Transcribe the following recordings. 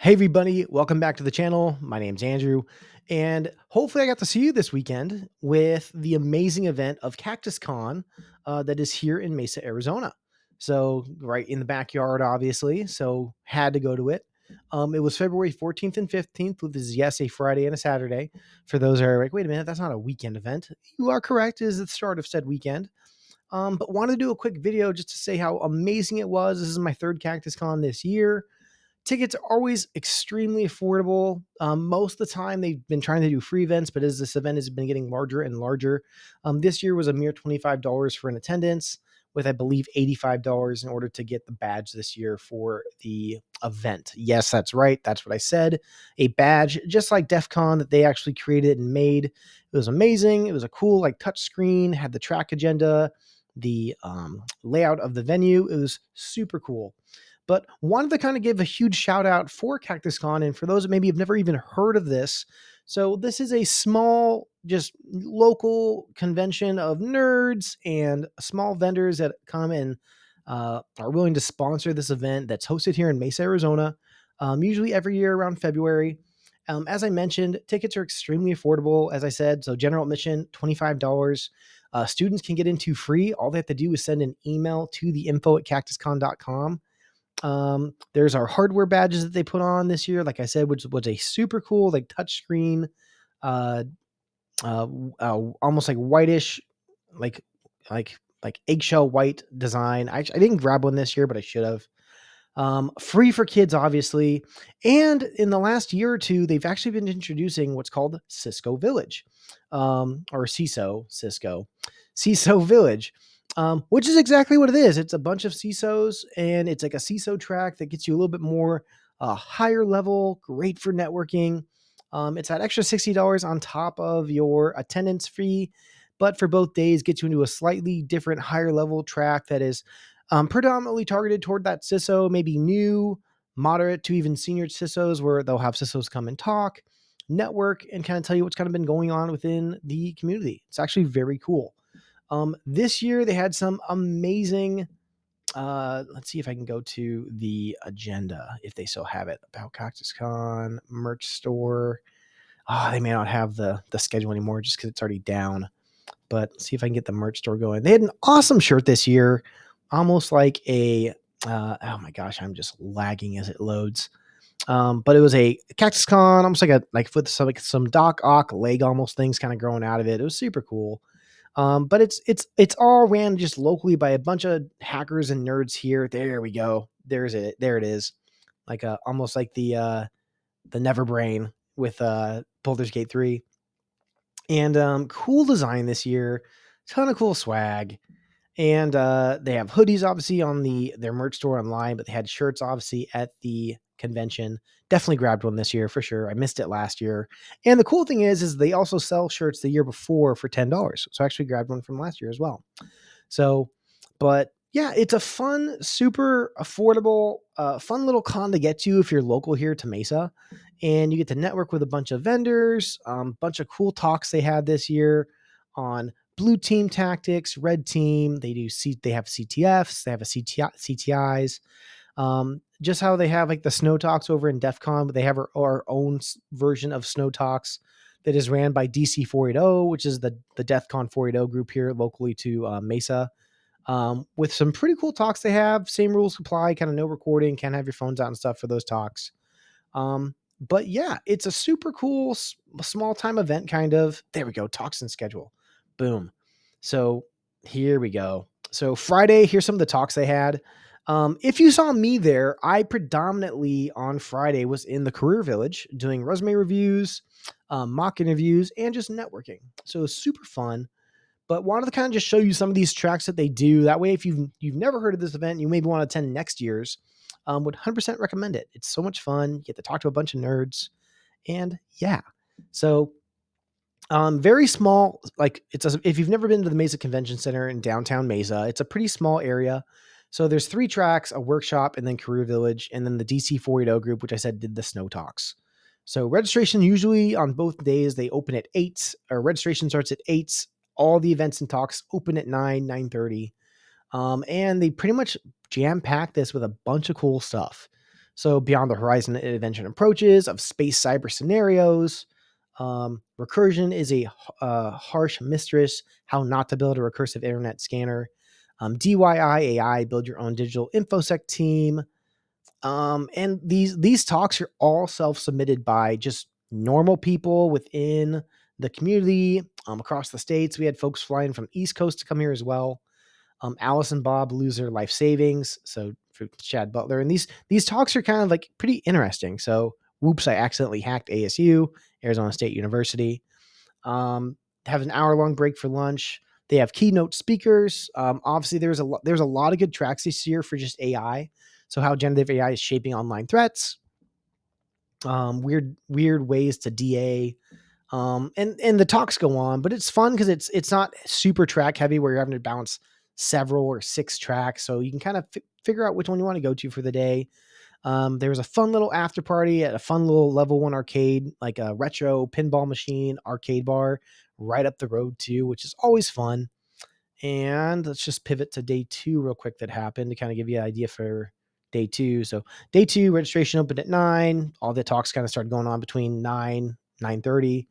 Hey everybody, welcome back to the channel. My name's Andrew, and hopefully I got to see you this weekend with the amazing event of CactusCon that is here in Mesa, Arizona. So right in the backyard, obviously, so had to go to it. It was February 14th and 15th, which is, yes, a Friday and a Saturday. For those that are like, wait a minute, that's not a weekend event. You are correct, it is the start of said weekend. But wanted to do a quick video just to say how amazing it was. This is my third CactusCon this year. Tickets are always extremely affordable. Most of the time, they've been trying to do free events, but as this event has been getting larger and larger, this year was a mere $25 for an attendance, with I believe $85 in order to get the badge this year for the event. Yes, that's right. That's what I said. A badge, just like DEF CON, that they actually created and made. It was amazing. It was a cool touch screen, had the track agenda, the layout of the venue. It was super cool. But wanted to kind of give a huge shout out for CactusCon. And for those that maybe have never even heard of this, so this is a small, just local convention of nerds and small vendors that come and are willing to sponsor this event that's hosted here in Mesa, Arizona, usually every year around February. As I mentioned, tickets are extremely affordable, as I said. So general admission, $25. Students can get into free. All they have to do is send an email to the info@CactusCon.com. There's our hardware badges that they put on this year, like I said, which was a super cool, touchscreen, uh, almost like whitish, like eggshell white design. I didn't grab one this year, but I should have. Free for kids, obviously. And in the last year or two, they've actually been introducing what's called Cisco Village, or CISO Village, which is exactly what it is. It's a bunch of CISOs, and it's like a CISO track that gets you a little bit more higher level, great for networking. It's that extra $60 on top of your attendance fee, but for both days, gets you into a slightly different, higher level track that is predominantly targeted toward that CISO, maybe new, moderate to even senior CISOs, where they'll have CISOs come and talk, network, and kind of tell you what's kind of been going on within the community. It's actually very cool. This year they had some amazing. Let's see if I can go to the agenda if they still have it. About CactusCon merch store. They may not have the schedule anymore just because it's already down. But let's see if I can get the merch store going. They had an awesome shirt this year, almost like a. Oh my gosh, I'm just lagging as it loads. But it was a CactusCon, almost with some Doc Ock leg almost things kind of growing out of it. It was super cool. But it's all ran just locally by a bunch of hackers and nerds here. There we go. There's it. There it is. Almost like the Neverbrain with Baldur's Gate 3. And cool design this year. Ton of cool swag. And they have hoodies obviously on their merch store online, but they had shirts obviously at the convention. Definitely grabbed one this year for sure. I missed it last year. And the cool thing is they also sell shirts the year before for $10. So I actually grabbed one from last year as well. So, but yeah, it's a fun, super affordable, fun little con to get to if you're local here to Mesa, and you get to network with a bunch of vendors, bunch of cool talks they had this year on blue team tactics, red team. They have CTFs, they have CTIs. Just how they have the Snow Talks over in DEF CON, but they have our own version of Snow Talks that is ran by DC 480, which is the DEF CON 480 group here locally to Mesa. With some pretty cool talks they have. Same rules apply, kind of no recording, can't have your phones out and stuff for those talks. But yeah, it's a super cool small time event kind of. There we go, talks and schedule. Boom. So here we go. So Friday, here's some of the talks they had. If you saw me there, I predominantly on Friday was in the Career Village doing resume reviews, mock interviews, and just networking. So it was super fun. But wanted to kind of just show you some of these tracks that they do. That way, if you've never heard of this event, you maybe want to attend next year's, would 100% recommend it. It's so much fun. You get to talk to a bunch of nerds. And yeah, so very small. If you've never been to the Mesa Convention Center in downtown Mesa, it's a pretty small area. So there's 3 tracks, a workshop, and then Career Village, and then the DC 480 group, which I said did the Snow Talks. So registration usually on both days, they open at 8, or registration starts at 8. All the events and talks open at 9:30. And they pretty much jam pack this with a bunch of cool stuff. So beyond the horizon intervention approaches of space cyber scenarios, recursion is a harsh mistress, how not to build a recursive internet scanner. DIY AI, build your own digital InfoSec team. And these talks are all self-submitted by just normal people within the community across the states. We had folks flying from East Coast to come here as well. Alice and Bob lose their life savings. So for Chad Butler, and these talks are kind of like pretty interesting. So whoops, I accidentally hacked ASU, Arizona State University. Um, have an hour-long break for lunch. They have keynote speakers. Obviously, there's a lot of good tracks this year for just AI. So how generative AI is shaping online threats, weird ways to DA, and the talks go on, but it's fun because it's not super track heavy where you're having to balance several or 6 tracks, so you can kind of figure out which one you want to go to for the day. There was a fun little after party at a fun little level 1 arcade, like a retro pinball machine arcade bar right up the road too, which is always fun. And let's just pivot to day 2 real quick that happened to kind of give you an idea for day 2. So day 2, registration opened at 9. All the talks kind of started going on between 9:30.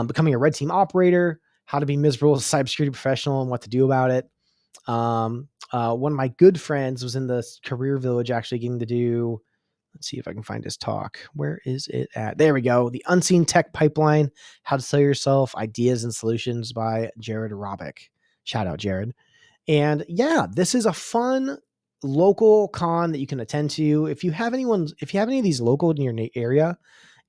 Becoming a red team operator, how to be miserable as a cybersecurity professional and what to do about it. One of my good friends was in the career village actually getting to do, let's see if I can find his talk. Where is it at? There we go. The Unseen Tech Pipeline, How to Sell Yourself, Ideas and Solutions by Jared Robick. Shout out, Jared. And yeah, this is a fun local con that you can attend to. If you have any of these local in your area,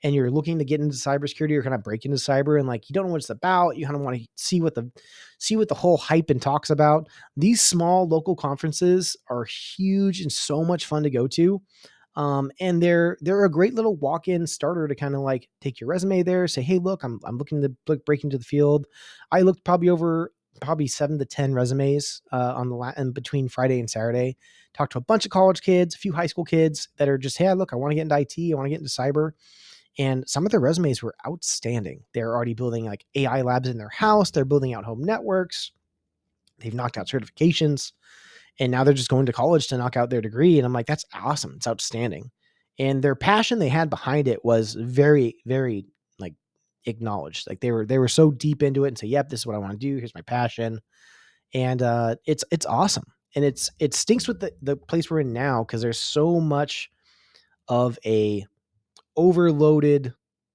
and you're looking to get into cybersecurity or kind of break into cyber and like you don't know what it's about, you kind of want to see what the whole hype and talks about. These small local conferences are huge and so much fun to go to. And they're a great little walk-in starter to kind of like take your resume there, say, hey, look, I'm looking to break into the field. I looked probably 7 to 10 resumes on in between Friday and Saturday. Talked to a bunch of college kids, a few high school kids that are just, hey, look, I want to get into IT, I want to get into cyber. And some of their resumes were outstanding. They're already building like AI labs in their house. They're building out home networks. They've knocked out certifications. And now they're just going to college to knock out their degree. And I'm like, that's awesome. It's outstanding. And their passion they had behind it was very, very like acknowledged. Like they were so deep into it and say, yep, this is what I want to do. Here's my passion. And it's awesome. And it stinks with the place we're in now because there's so much of a overloaded,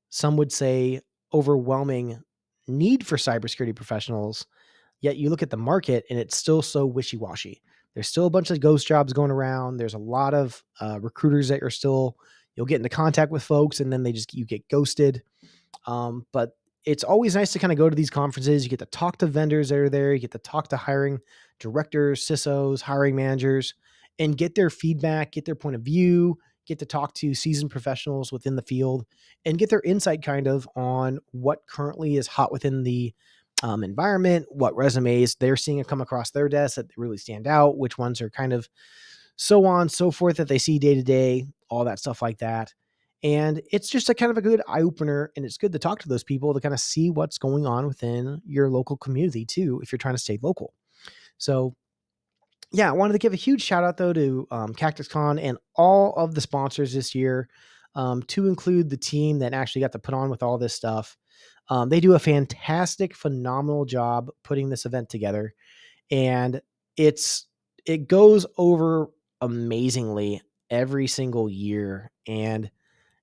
some would say overwhelming need for cybersecurity professionals. Yet you look at the market and it's still so wishy-washy. There's still a bunch of ghost jobs going around. There's a lot of recruiters that are still, you'll get into contact with folks and then you get ghosted. But it's always nice to kind of go to these conferences. You get to talk to vendors that are there. You get to talk to hiring directors, CISOs, hiring managers, and get their feedback, get their point of view, get to talk to seasoned professionals within the field, and get their insight kind of on what currently is hot within the environment, what resumes they're seeing come across their desk that really stand out, which ones are kind of so on, so forth that they see day to day, all that stuff like that. And it's just a kind of a good eye opener. And it's good to talk to those people to kind of see what's going on within your local community too, if you're trying to stay local. So yeah, I wanted to give a huge shout out though to CactusCon and all of the sponsors this year, to include the team that actually got to put on with all this stuff. They do a fantastic, phenomenal job putting this event together, and it goes over amazingly every single year, and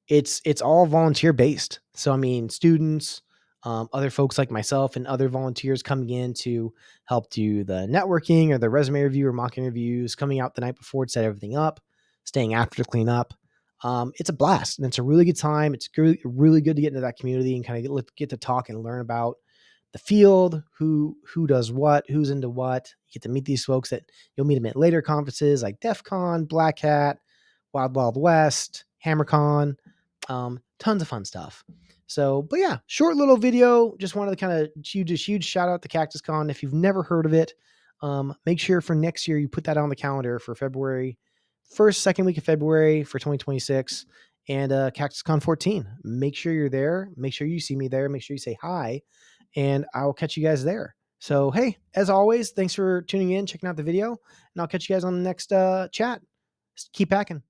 it's all volunteer based. So I mean, students, other folks like myself, and other volunteers coming in to help do the networking or the resume review or mock interviews, coming out the night before to set everything up, staying after to clean up. It's a blast and it's a really good time. It's really, really good to get into that community and kind of get to talk and learn about the field, who does what, who's into what. You get to meet these folks that you'll meet them at later conferences like DEF CON, Black Hat, Wild Wild West, HammerCon, tons of fun stuff. So, but yeah, short little video. Just wanted to kind of huge shout out to CactusCon. If you've never heard of it, make sure for next year you put that on the calendar for February 1st, second week of February for 2026, and CactusCon13. Make sure you're there. Make sure you see me there. Make sure you say hi, and I'll catch you guys there. So, hey, as always, thanks for tuning in, checking out the video, and I'll catch you guys on the next chat. Keep packing.